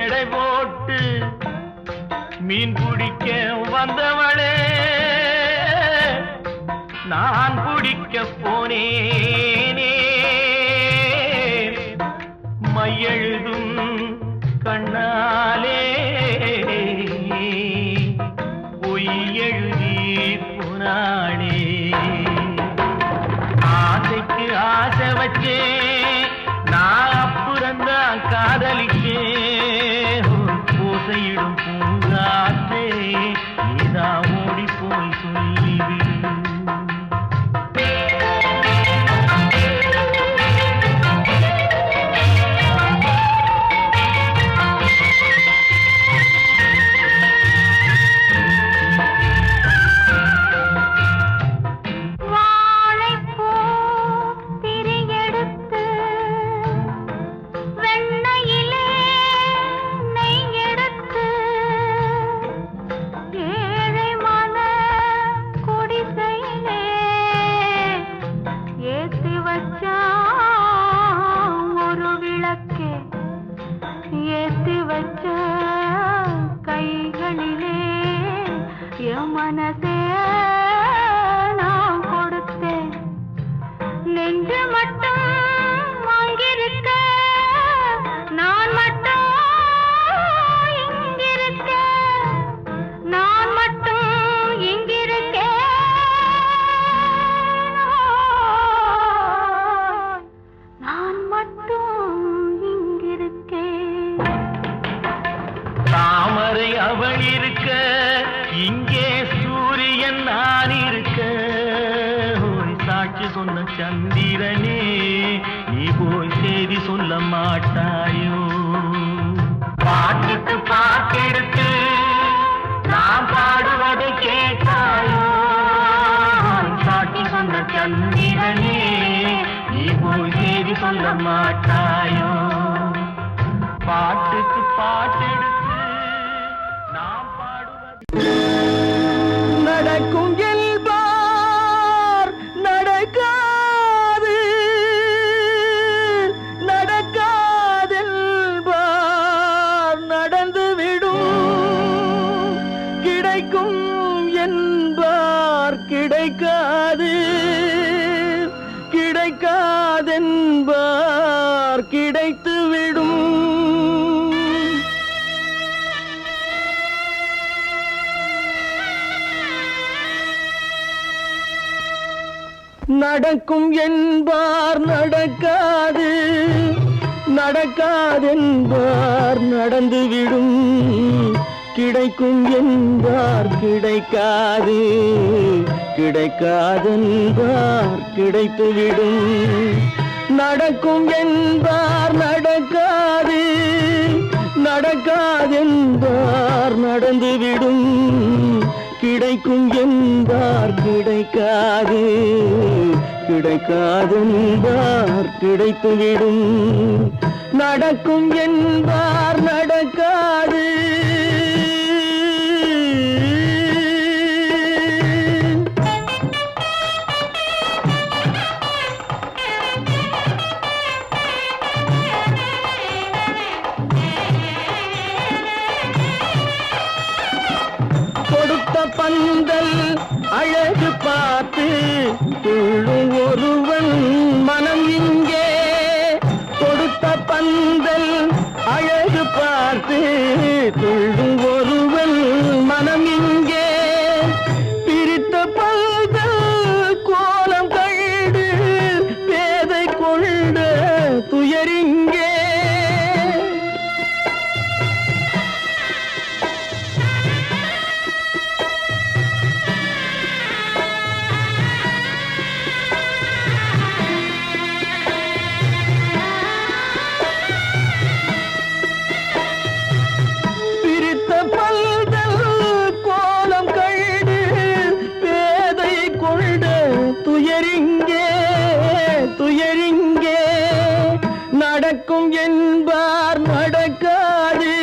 எடை போட்டு மீன் பிடிக்க வந்தவளே நான் பிடிக்க போனேனே மையெழுதும் கண்ணாலே பொய் எழுதி போனாளே ஆசைக்கு ஆசை வச்சே நான் அப்புறந்தான் காதலிக்கே பூசையிடும் பூங்காற்றே நீதா ஓடி போய் சொல்லிவிடு ஏத்தி வச்ச கைகளிலே என் மனசே நான் கொடுத்தேன் நெஞ்சு மட்டும் வாங்கியிருக்க நான் மட்டும் இங்கிருக்க நான் மட்டும் இங்கிருக்கேன் நான் மட்டும் இங்கிருக்கேன் தாமரை அவள் இருக்க இங்கே சூரியன் நான் இருக்க ஒரு சாட்சி சொன்ன சந்திரனே நீ போய் செய்தி சொல்ல மாட்டாயோ பாட்டுக்கு பாட்டெடுத்து நான் பாடுவதை கேட்டாயோ சாட்சி சொன்ன சந்திரனே நீ போய் செய்தி சொல்ல மாட்டாயோ பாட்டுக்கு பாட்டெடுத்து நாம் பாடுவது நடக்கும் என்பார் நடக்காது நடக்காதென்பார் நடந்துவிடும் கிடைக்கும் என்பார் கிடைக்காது கிடைக்காதென்பார் கிடைத்துவிடும் நடக்கும் என்பார் நடக்காது நடக்காதென்பார் நடந்துவிடும் கிடைக்கும் என்பார் கிடைக்காது கிடைக்காதென்பார் கிடைத்துவிடும் நடக்கும் என்பார் நடக்காது நடக்காதென்பார் நடந்துவிடும் கிடைக்கும் என்பார் கிடைக்காது கிடைக்காதென்பார் கிடைத்துவிடும் நடக்கும் என்பார் நடக்காது பந்தல் அழகு பார்த்து துள்ளும் ஒருவன் மனம் இங்கே கொடுத்த பந்தல் அழகு பார்த்து துள்ளும் ஒருவன் மனம் இங்கே பிரித்த பந்தல் கோலம் கண்டு பேதை கொண்ட துயரிங்கே துயரிங்கே நடக்கும் என்பார் நடக்காது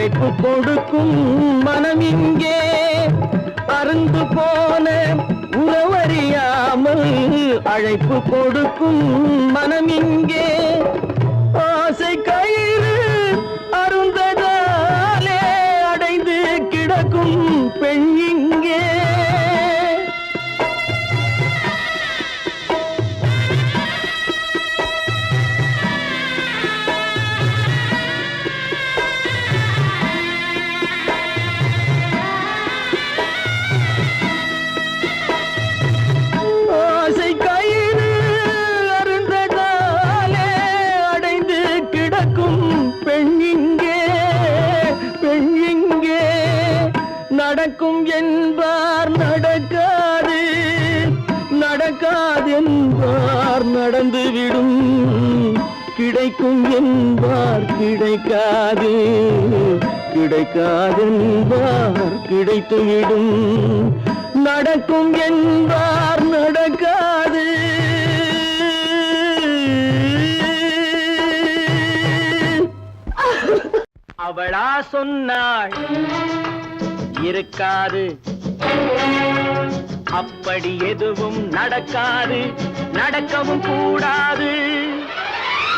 அழைப்பு கொடுக்கும் மனம் இங்கே அருந்து போன உறவறியாமல் அழைப்பு கொடுக்கும் மனம் இங்கே ஆசை கயிறு அருந்ததாலே அடைந்து கிடக்கும் பெண் இங்கே நடக்கும் என்பார் நடக்காது நடக்காது என்பார் நடந்துவிடும் கிடைக்கும் என்பார் கிடைக்காது கிடைக்காது என்பார் கிடைத்துவிடும் நடக்கும் என்பார் நடக்காது அவளா சொன்னாள் இருக்காது அப்படி எதுவும் நடக்காது நடக்கவும் கூடாது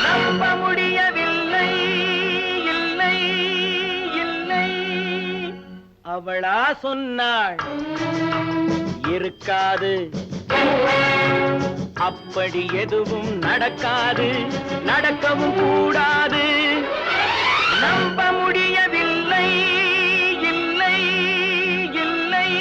நம்ப முடியவில்லை இல்லை இல்லை அவளா சொன்னாள் இருக்காது அப்படி எதுவும் நடக்காது நடக்கவும் கூடாது நம்ப முடியவில்லை இல்லை இல்லை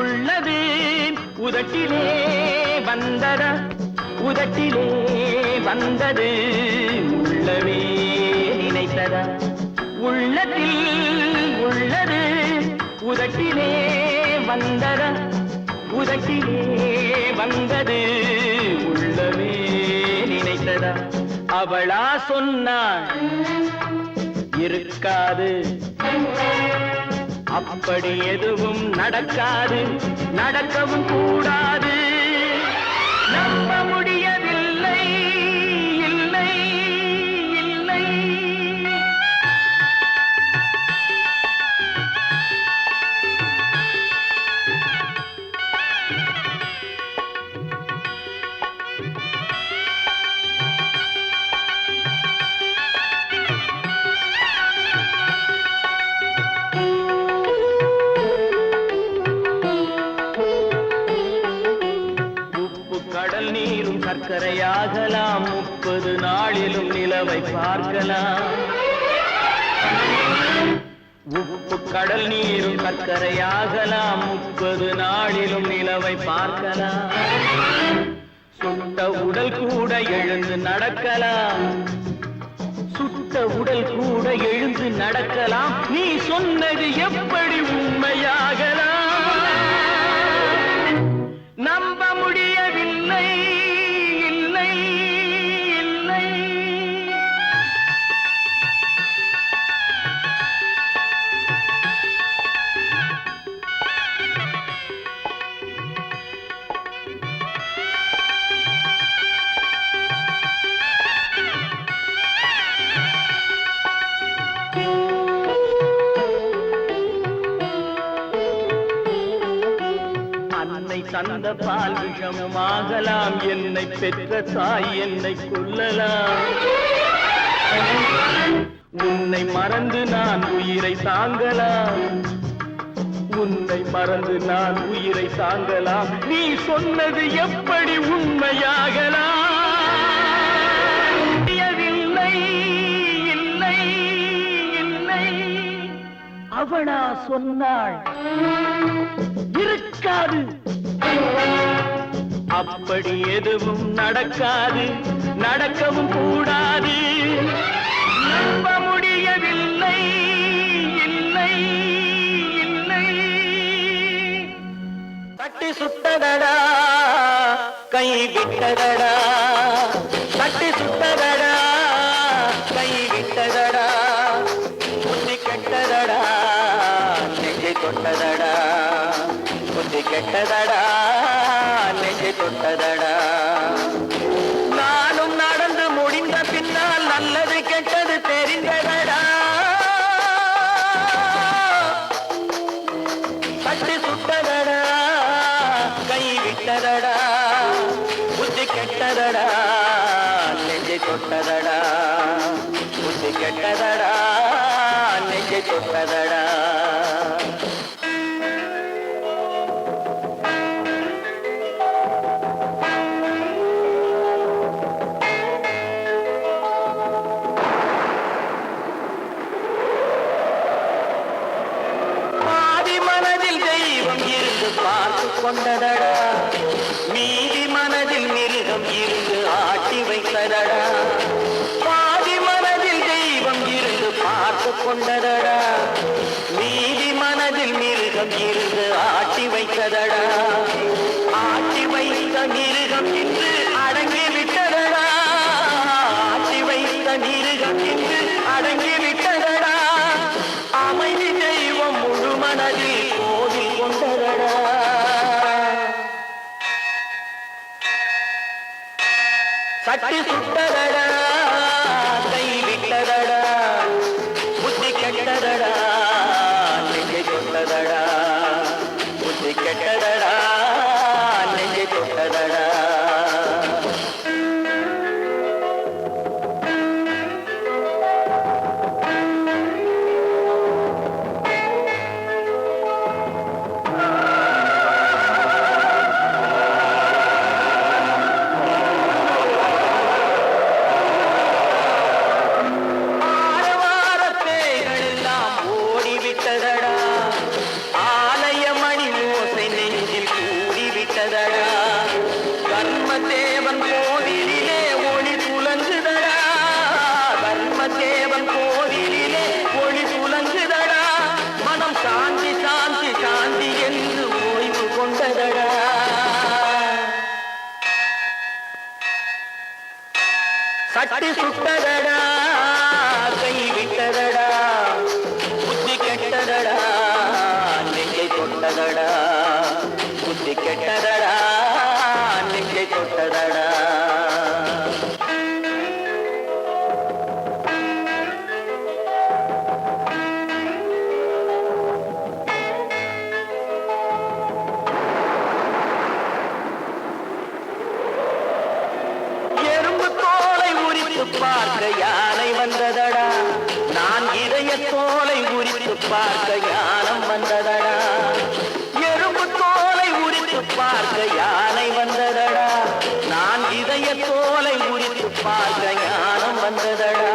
உள்ளது உதட்டிலே வந்ததா உதட்டிலே வந்தது உள்ளவே நினைத்ததா உள்ளத்தில் உள்ளது உதட்டிலே வந்ததா உதட்டிலே வந்தது உள்ளவே நினைத்ததா அவளா சொன்னாள் இருக்காது அப்படி எதுவும் நடக்காது நடக்கவும் கூடாது நம்ப முடியவில்லை இல்லை இல்லை கடல் நீரும் சர்க்கரையாகலாம் 30 நாளிலும் நிலவை பார்க்கலாம் உப்பு கடல் நீரும் சர்க்கரையாகலாம் 30 நாளிலும் நிலவை பார்க்கலாம் சுட்ட உடல் கூட எழுந்து நடக்கலாம் சுட்ட உடல் கூட எழுந்து நடக்கலாம் நீ சொன்னது எப்படி உண்மையாகலாம் நம்ப முடியவில்லை இல்லை இல்லை தந்த பால் விஷமாகலாம் என்னை பெற்ற தாய் என்னை கொல்லலாம் உன்னை மறந்து நான் உயிரை தாங்கலாம் உன்னை மறந்து நான் உயிரை தாங்கலாம் நீ சொன்னது எப்படி உண்மையாகலாம் இல்லை இல்லை இல்லை அவளா சொன்னாள் இருக்காது அப்படி எதுவும் நடக்காது நடக்கவும் கூடாது நம்ப முடியவில்லை இல்லை தட்டி சுட்டதடா கை விட்டதடா தட்டி சுட்டதடா கை விட்டதடா புத்தி கெட்டதடா நெஞ்சை தொட்டதடா புத்தி கெட்டதடா நெஞ்சை தொட்டதடா நானும் நடந்து முடிந்த பின்னால் நல்லது கெட்டது தெரிந்ததடா தட்டி சுட்டதடா கை விட்டதடா புத்தி கெட்டதடா நெஞ்சை தொட்டதடா புத்தி கெட்டதடா நெஞ்சை தொட்டதடா பார்த்து கொண்டதடா மீதி மனதில் மிருகம் இருந்து ஆட்டி வைத்ததடா பாதி மனதில் தெய்வம் இருந்து பார்த்து கொண்டதடா மீதி மனதில் மிருகம் இருந்து ஆட்டி வைத்ததடா ஆட்டி வைத்த மிருகம் இன்று அடங்கி விட்டதடா ஆட்டி வைத்த மிருகம் இன்று அடங்கி விட்டதடா அமைதி தெய்வம் முழு மனதில் கோவில் கொண்டதடா சட்டி சுட்டதடா கை விட்டதடா புத்தி கெட்டதடா நெஞ்சை தொட்டதடா புத்தி கெட்டதடா நெஞ்சை தொட்டதடா தர்மதேவன் கோவிலிலே ஒளி துலங்குதடா தர்மதேவன் கோவிலிலே ஒளி துலங்குதடா மனம் சாந்தி சாந்தி சாந்தி என்று ஓய்வு கொண்டதடா சட்டி சுட்டதடா கை விட்டதடா புத்தி கெட்டதடா நெஞ்சை தொட்டதடா புத்தி கெட்டதடா நெஞ்சை தொட்டதடா எறும்பு தோலை உரித்து பார்க்க யானை வந்ததடா நான் இதய தோலை உரித்து பார்க்க யானம் வந்ததடா எறும்பு தோலை உரித்து பார்க்க யானை வந்ததடா நான் இதய தோலை உரித்து பார்க்க ஞானம் வந்ததடா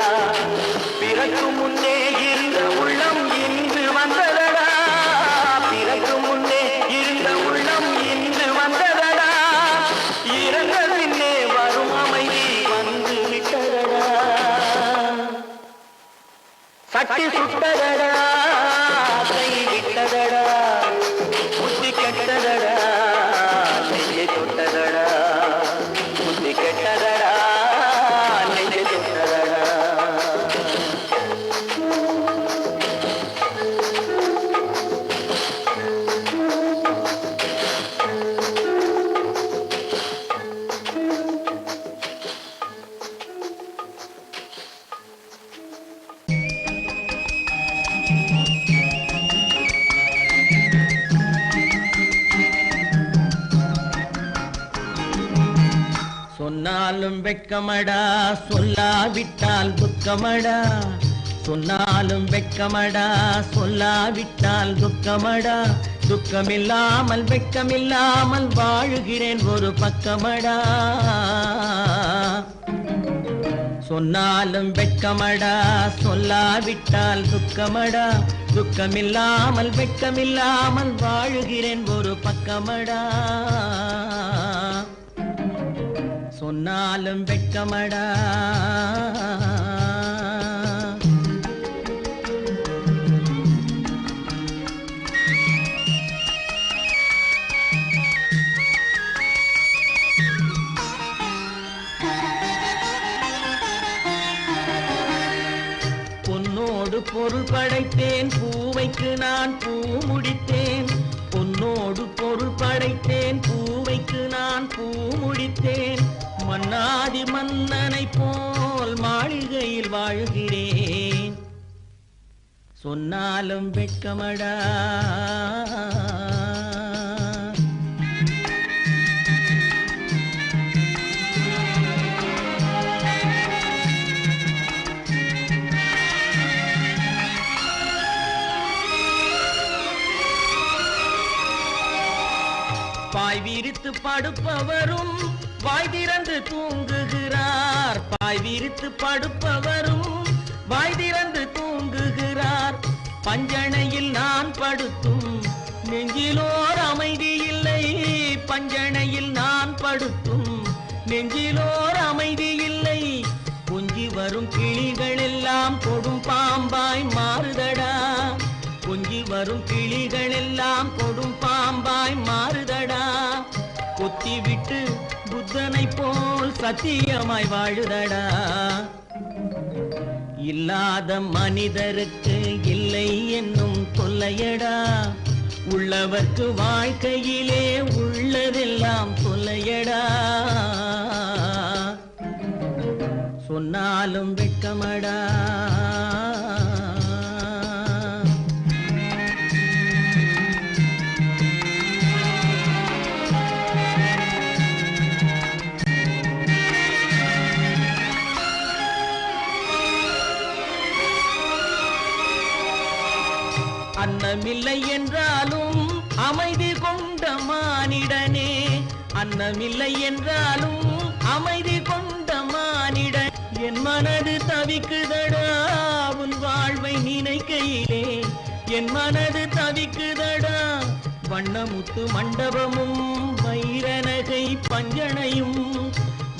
பிறகு முன்னே இருந்த உள்ளம் இன்று வந்ததடா பிறகு முன்னே இருந்த உள்ளம் இன்று வந்ததடா இறந்த பின்னே வரும் அமைதி வந்து விட்டதடா சட்டி சுட்டதடா கை விட்டதடா புத்தி கெட்டதடா நெஞ்சை தொட்டதடா புத்தி கெட்டதடா நெஞ்சை தொட்டதடா சொன்னாலும் வெட்கமடா சொல்லாவிட்டால் துக்கமடா சொன்னாலும் வெட்கமடா சொல்லாவிட்டால் துக்கமடா துக்கமில்லாமல் வெட்கமில்லாமல் வாழுகிறேன் ஒரு பக்கமடா சொன்னாலும் வெட்கமடா சொல்லாவிட்டால் துக்கமடா துக்கமில்லாமல் வெட்கமில்லாமல் வாழுகிறேன் ஒரு பக்கமடா சொன்னாலும் வெட்கமடா பொருள் படைத்தேன், பூவைக்கு நான் பூ முடித்தேன். பொன்னோடு பொருள் படைத்தேன், பூவைக்கு நான் பூ முடித்தேன். மன்னாதி மன்னனை போல் மாளிகையில் வாழ்கிறேன். சொன்னாலும் வெட்கமடா. பாய் விரித்து படுப்பவரும் வாய் திறந்து தூங்குகிறார். பாய் விரித்து படுப்பவரும் வாய் திறந்து தூங்குகிறார். பஞ்சணையில் நான் படுத்தும் நெஞ்சிலோர் அமைதி இல்லை. பஞ்சணையில் நான் படுத்தும் நெஞ்சிலோர் அமைதி இல்லை. கொஞ்சி வரும் கிளிகள் எல்லாம் கொடும் பாம்பாய் மாறுதடா. கொஞ்சி வரும் கிளிகள் எல்லாம் கொடும் பாம்பாய் மாறுதடா. கொத்தி விட்டு புத்தனை போல் சத்தியமாய் வாழுதடா. இல்லாத மனிதருக்கு இல்லை என்னும் தொல்லையடா. உள்ளவர்க்கு வாழ்க்கையிலே உள்ளதெல்லாம் தொல்லையடா. சொன்னாலும் வெட்கமடா. அன்னமில்லை என்றாலும் அமைதி கொண்ட மானிடனே. அன்னமில்லை என்றாலும் அமைதி கொண்ட மானிடன். என் மனது தவிக்குதடா உன் வாழ்வை நினைக்கையிலே. என் மனது தவிக்குதடா. வண்ணமுத்து மண்டபமும் வைரநகை பஞ்சனையும்.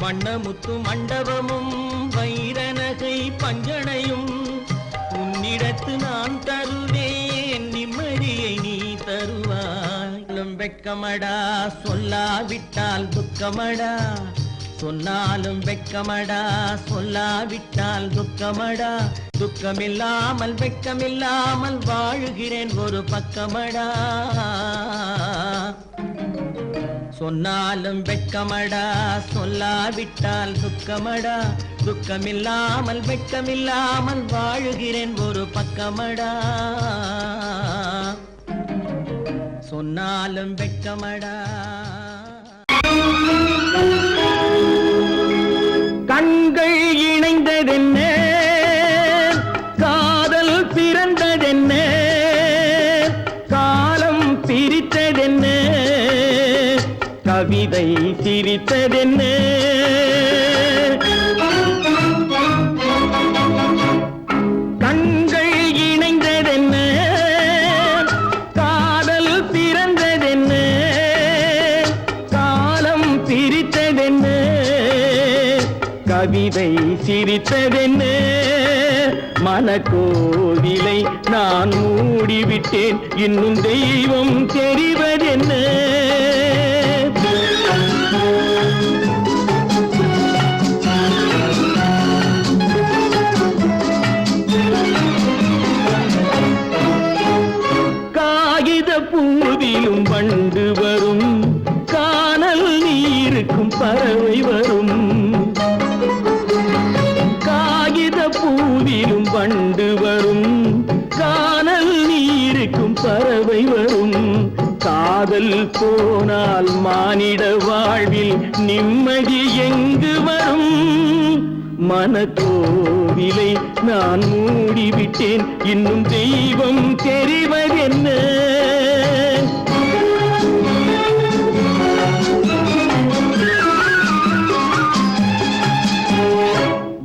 வண்ணமுத்து மண்டபமும் வைரநகை பஞ்சனையும் உன்னிடத்து நான் தருவேன். நிம்மதியை நீ தருவாய். வெட்கமடா சொல்லாவிட்டால் துக்கமடா. சொன்னாலும் வெட்கமடா சொல்லாவிட்டால் துக்கமடா. துக்கமில்லாமல் வெட்கமில்லாமல் வாழுகிறேன் ஒரு பக்கமடா. சொன்னாலும் வெட்கமடா சொல்லாவிட்டால் துக்கமடா. துக்கமில்லாமல் வெட்கமில்லாமல் வாழுகிறேன் ஒரு பக்கமடா. சொன்னாலும் வெட்கமடா. கண்கள் இணைந்ததென்ன, காதல் பிறந்ததென்ன, காலம் பிரித்ததென்ன, கவிதை சிரித்ததென்ன. கண்கள் இணைந்ததென்ன, காதல் பிறந்ததென்ன, காலம் பிரித்ததென்ன, கவிதை சிரித்ததென்ன. மனக்கோவிலை நான் மூடிவிட்டேன், இன்னும் தெய்வம் தெரிவதென்ன. காகித பூவிலும் வண்டு வரும், கானல் நீருக்கும் பறவை வரும். காகித பூவிலும் வண்டு வரும், கானல் நீருக்கும் பறவை வரும். காதல் போனால் மானிட வாழ்வில் நிம்மதி எங்கு வரும்? மனக்கோவிலை நான் மூடிவிட்டேன், இன்னும் தெய்வம் தெரிவதென்ன.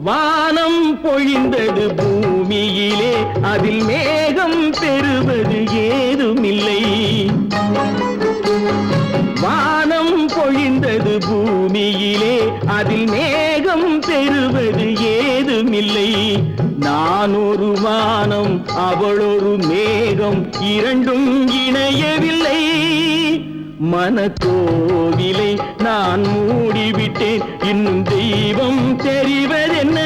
வானம் பொழிந்தது பூமியிலே, அதில் மேகம் பெறுவது ஏதுமில்லை. வானம் பொழிந்தது பூமியிலே, அதில் மேகம் பெறுவது ஏதுமில்லை. நான் ஒரு வானம், அவளொரு மேகம், இரண்டும் இணையவில்லை. மனக்கோவிலை நான் மூடிவிட்டேன், இன்னும் தெய்வம் தெரிவதென்ன.